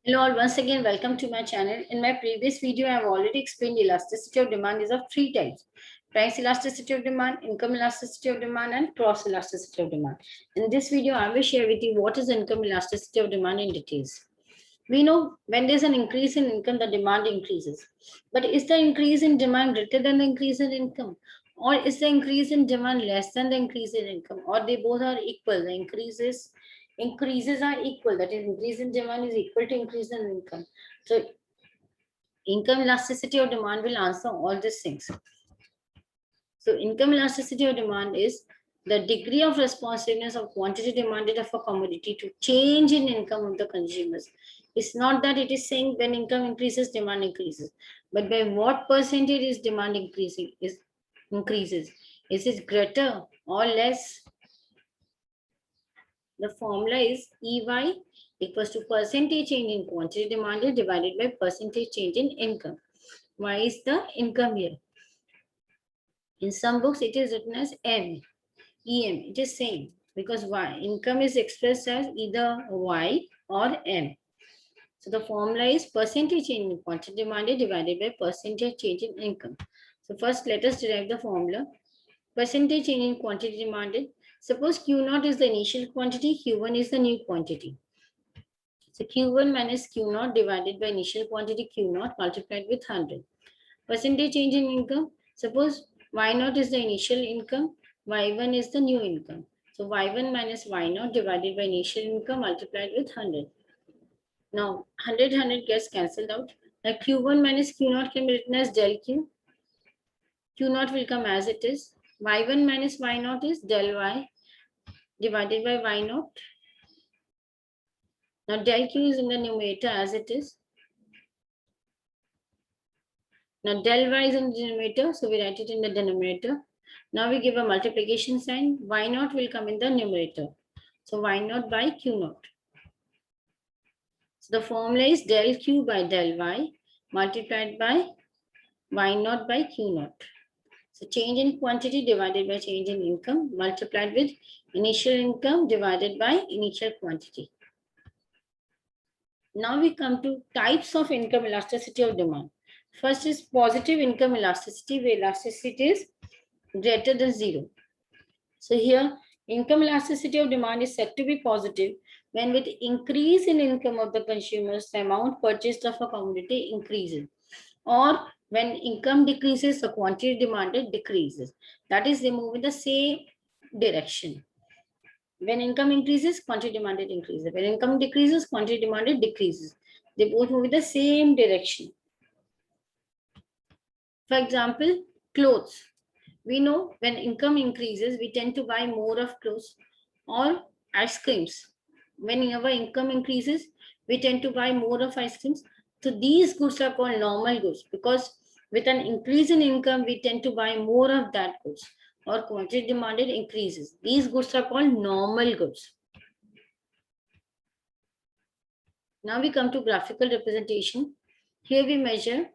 Hello all, once again welcome to my channel. In my previous video I have already explained elasticity of demand is of three types: price elasticity of demand, income elasticity of demand, and cross elasticity of demand. In this video I will share with you what is income elasticity of demand in details. We know when there's an increase in income the demand increases, but is the increase in demand greater than the increase in income, or is the increase in demand less than the increase in income, or they both are equal? The increases are equal, that is increase in demand is equal to increase in income. So income elasticity of demand will answer all these things. So income elasticity of demand is the degree of responsiveness of quantity demanded of a commodity to change in income of the consumers. It's not that it is saying when income increases, demand increases, but by what percentage is demand increases. Is it greater or less? The formula is EY equals to percentage change in quantity demanded divided by percentage change in income. Y is the income here. In some books, it is written as EM. It is same because Y income is expressed as either Y or M. So the formula is percentage change in quantity demanded divided by percentage change in income. So first, let us derive the formula. Percentage change in quantity demanded. Suppose Q0 is the initial quantity, Q1 is the new quantity. So Q1 minus Q0 divided by initial quantity Q0 multiplied with 100. Percentage change in income. Suppose Y0 is the initial income, Y1 is the new income. So Y1 minus Y0 divided by initial income multiplied with 100. Now 100 gets cancelled out. Now Q1 minus Q0 can be written as del Q. Q0 will come as it is. Y1 minus Y0 is del Y divided by Y0. Now del Q is in the numerator as it is. Now del Y is in the denominator, so we write it in the denominator. Now we give a multiplication sign. Y0 will come in the numerator. So Y0 by Q0. So the formula is del Q by del Y multiplied by Y0 by Q0. So change in quantity divided by change in income multiplied with initial income divided by initial quantity. Now we come to types of income elasticity of demand. First is positive income elasticity, where elasticity is greater than 0. So here income elasticity of demand is said to be positive when with increase in income of the consumers, the amount purchased of a commodity increases, or when income decreases, the quantity demanded decreases. That is, they move in the same direction. When income increases, quantity demanded increases. When income decreases, quantity demanded decreases. They both move in the same direction. For example, clothes. We know when income increases, we tend to buy more of clothes, or ice creams. When our income increases, we tend to buy more of ice creams. So these goods are called normal goods because with an increase in income, we tend to buy more of that goods, or quantity demanded increases. These goods are called normal goods. Now we come to graphical representation. Here we measure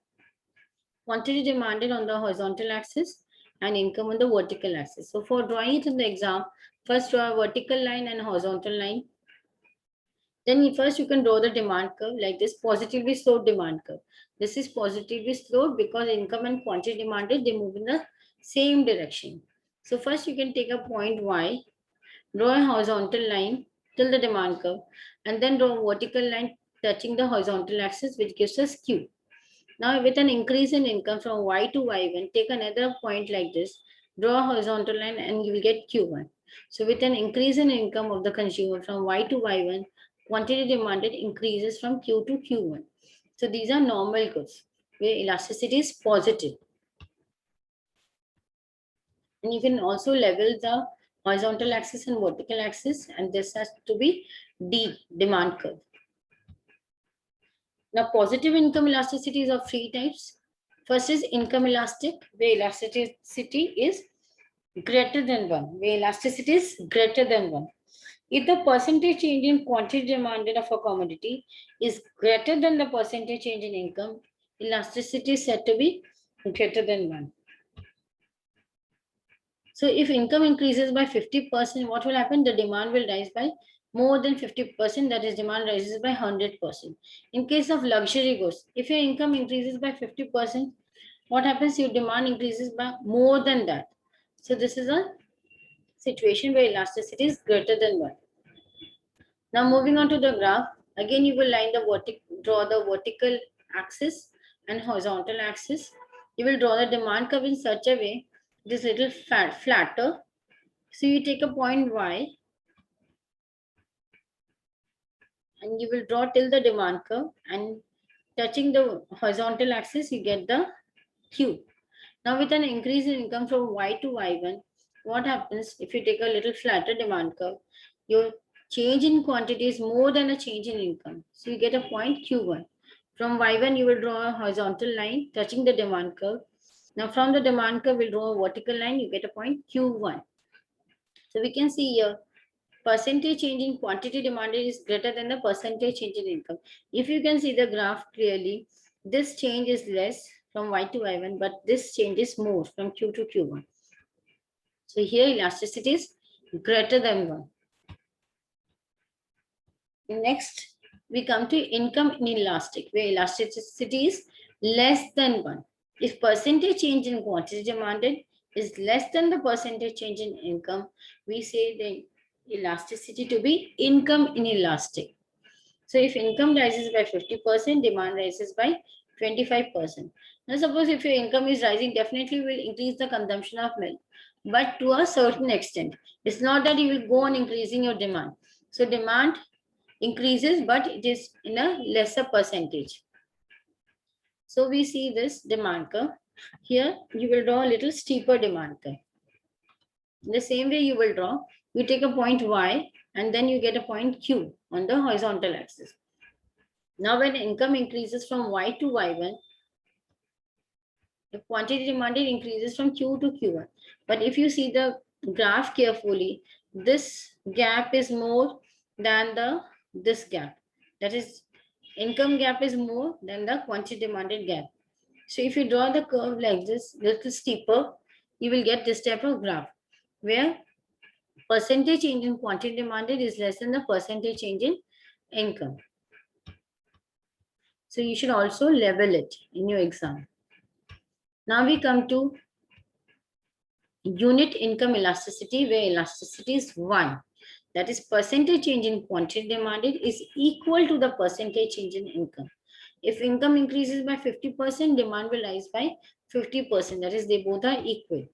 quantity demanded on the horizontal axis and income on the vertical axis. So for drawing it in the exam, first draw a vertical line and a horizontal line. Then first you can draw the demand curve like this, positively sloped demand curve. This is positively sloped because income and quantity demanded, they move in the same direction. So first you can take a point Y, draw a horizontal line till the demand curve, and then draw a vertical line touching the horizontal axis, which gives us Q. Now with an increase in income from Y to Y1, take another point like this, draw a horizontal line, and you will get Q1. So with an increase in income of the consumer from Y to Y1, quantity demanded increases from Q to Q1. So these are normal goods where elasticity is positive. And you can also level the horizontal axis and vertical axis, and this has to be D, demand curve. Now positive income elasticity is of three types. First is income elastic, where elasticity is greater than 1, where elasticity is greater than 1. If the percentage change in quantity demanded of a commodity is greater than the percentage change in income, elasticity is said to be greater than 1. So if income increases by 50%, what will happen? The demand will rise by more than 50%, that is demand rises by 100%. In case of luxury goods, if your income increases by 50%, what happens? Your demand increases by more than that. So this is a situation where elasticity is greater than 1. Now moving on to the graph, again you will draw the vertical axis and horizontal axis. You will draw the demand curve in such a way it is little flatter. So you take a point Y and you will draw till the demand curve, and touching the horizontal axis you get the Q. Now with an increase in income from Y to Y1, what happens if you take a little flatter demand curve? Your change in quantity is more than a change in income. So you get a point Q1. From Y1 you will draw a horizontal line touching the demand curve. Now from the demand curve we'll draw a vertical line, you get a point Q1. So we can see here percentage change in quantity demanded is greater than the percentage change in income. If you can see the graph clearly, this change is less from Y to Y1, but this change is more from Q to Q1. So here elasticity is greater than 1. Next, we come to income inelastic, where elasticity is less than 1. If percentage change in quantity demanded is less than the percentage change in income, we say the elasticity to be income inelastic. So if income rises by 50%, demand rises by 25%. Now suppose if your income is rising, definitely will increase the consumption of milk, but to a certain extent. It's not that you will go on increasing your demand. So demand increases, but it is in a lesser percentage. So we see this demand curve. Here you will draw a little steeper demand curve. In the same way you will draw, you take a point Y and then you get a point Q on the horizontal axis. Now when income increases from Y to Y1, the quantity demanded increases from Q to Q1. But if you see the graph carefully, this gap is more than this gap. That is, income gap is more than the quantity demanded gap. So if you draw the curve like this, little steeper, you will get this type of graph where percentage change in quantity demanded is less than the percentage change in income. So you should also level it in your exam. Now we come to unit income elasticity, where elasticity is 1. That is, percentage change in quantity demanded is equal to the percentage change in income. If income increases by 50%, demand will rise by 50%. That is, they both are equal.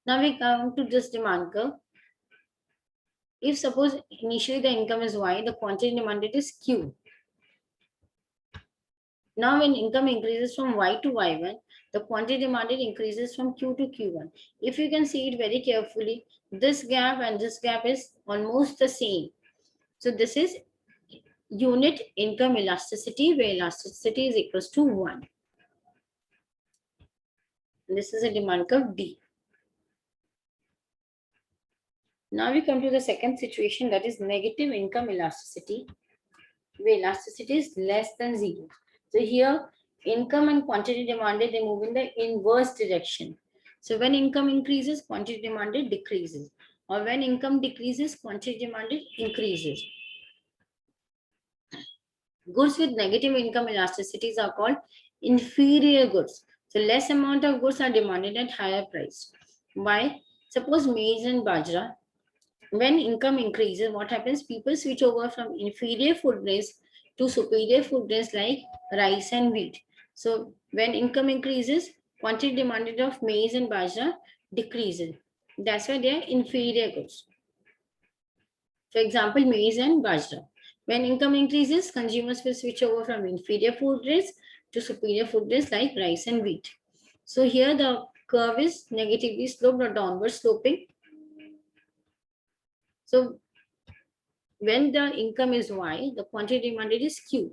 Now we come to this demand curve. If suppose initially the income is Y, the quantity demanded is Q. Now when income increases from Y to Y1, the quantity demanded increases from Q to Q1. If you can see it very carefully, this gap and this gap is almost the same. So this is unit income elasticity, where elasticity is equals to 1. And this is a demand curve D. Now we come to the second situation, that is negative income elasticity, where elasticity is less than 0. So here, income and quantity demanded, they move in the inverse direction. So when income increases, quantity demanded decreases. Or when income decreases, quantity demanded increases. Goods with negative income elasticities are called inferior goods. So less amount of goods are demanded at higher price. Why? Suppose maize and bajra. When income increases, what happens? People switch over from inferior food grains to superior food grains like rice and wheat. So when income increases, quantity demanded of maize and bajra decreases. That's why they are inferior goods. For example, maize and bajra. When income increases, consumers will switch over from inferior food grains to superior food grains like rice and wheat. So here the curve is negatively sloped or downward sloping. So when the income is Y, the quantity demanded is Q.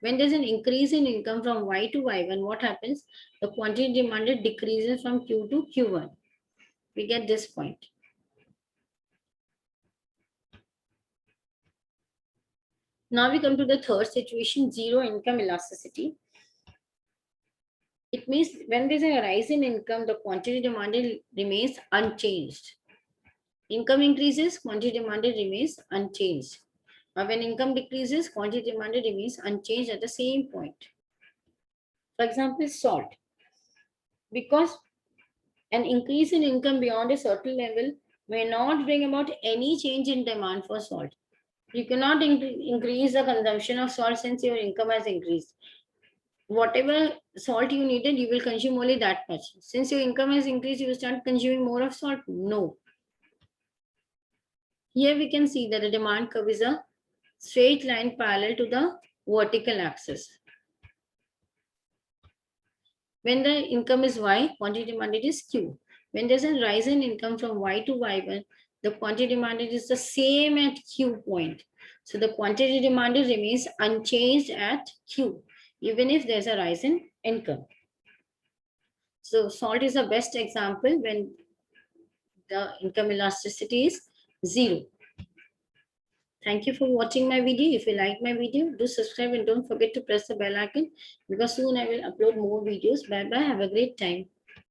When there's an increase in income from Y to Y1, what happens? The quantity demanded decreases from Q to Q1. We get this point. Now we come to the third situation, zero income elasticity. It means when there's a rise in income, the quantity demanded remains unchanged. Income increases, quantity demanded remains unchanged. But when income decreases, quantity demanded remains unchanged at the same point. For example, salt. Because an increase in income beyond a certain level may not bring about any change in demand for salt. You cannot increase the consumption of salt since your income has increased. Whatever salt you needed, you will consume only that much. Since your income has increased, you will start consuming more of salt? No. Here we can see that the demand curve is a straight line parallel to the vertical axis. When the income is Y, quantity demanded is Q. When there's a rise in income from Y to Y1, the quantity demanded is the same at Q point. So the quantity demanded remains unchanged at Q, even if there's a rise in income. So salt is the best example when the income elasticity is 0. Thank you for watching my video. If you like my video, do subscribe and don't forget to press the bell icon because soon I will upload more videos. Bye bye. Have a great time.